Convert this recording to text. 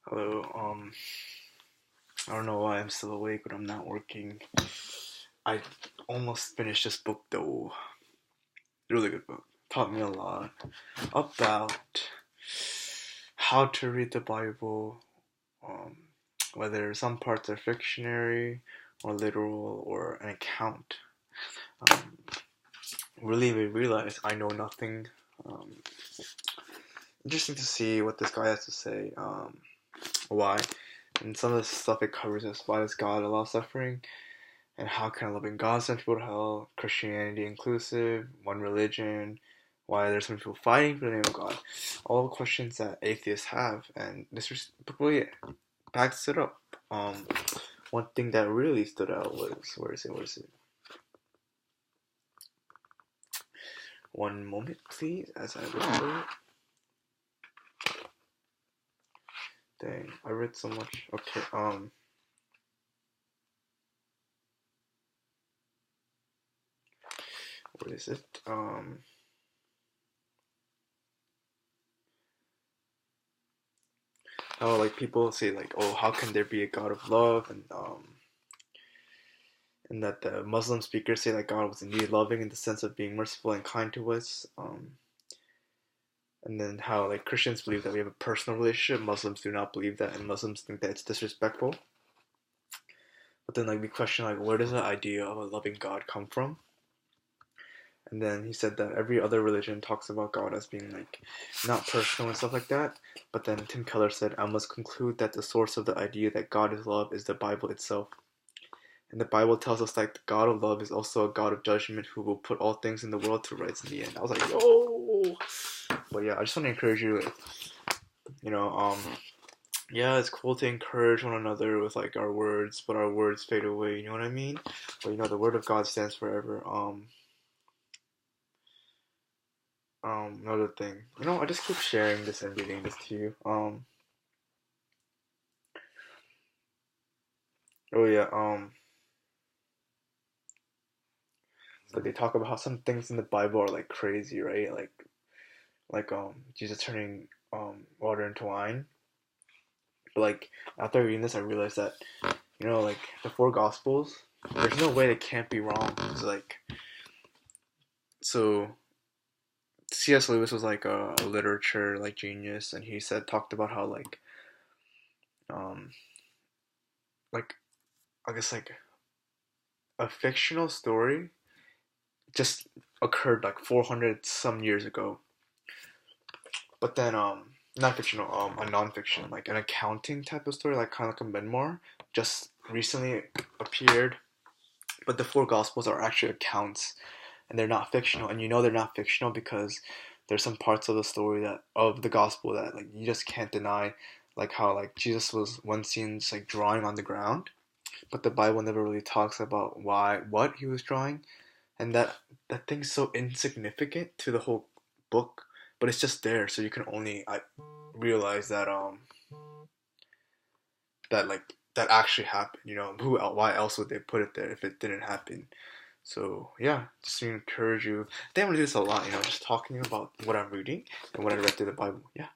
Hello, I don't know why I'm still awake, but I'm not working. I almost finished this book though. Really good book. Taught me a lot about how to read the Bible, um, whether some parts are fictionary or literal or an account. Um, really made me realize I know nothing. Um, Interesting to see what this guy has to say. Why? And some of the stuff it covers is why does God allow suffering? And how can a loving God send people to hell? Christianity inclusive, one religion, why there's some people fighting for the name of God. All the questions that atheists have, and this really backs it up. One thing that really stood out was where is it? One moment, please, as I remember it. Dang, I read so much. Okay, where is it? How like people say like, oh, how can there be a God of love? And that the Muslim speakers say that God was indeed loving in the sense of being merciful and kind to us. And then how like Christians believe that we have a personal relationship, Muslims do not believe that, and Muslims think that it's disrespectful. But then like we question like where does the idea of a loving God come from? And then he said that every other religion talks about God as being like not personal and stuff like that. But then Tim Keller said, I must conclude that the source of the idea that God is love is the Bible itself. And the Bible tells us that the God of love is also a God of judgment who will put all things in the world to rights in the end. I was like, yo. But yeah, I just want to encourage you, you know, yeah, it's cool to encourage one another with like our words, but our words fade away. You know what I mean? But the word of God stands forever. Another thing, I just keep sharing this and reading this to you. Oh yeah, so they talk about how some things in the Bible are like crazy, right? Like Jesus turning water into wine. But like after reading this, I realized that like the four Gospels, there's no way they can't be wrong. It's like so. C.S. Lewis was like a literature like genius, and he talked about how um like I guess like a fictional story just occurred like 400 some years ago, but then not fictional, a non-fiction, like an accounting type of story, like kind of like a memoir, just recently appeared. But the four Gospels are actually accounts, and they're not fictional. And they're not fictional because there's some parts of the story that of the Gospel that like you just can't deny, like how like Jesus was one scene just like drawing on the ground, but the Bible never really talks about what he was drawing, and that thing's so insignificant to the whole book, but it's just there, so you can only realize that that actually happened. Why else would they put it there if it didn't happen? So yeah, just to encourage you. I think I'm gonna do this a lot. Just talking about what I'm reading and what I read through the Bible. Yeah.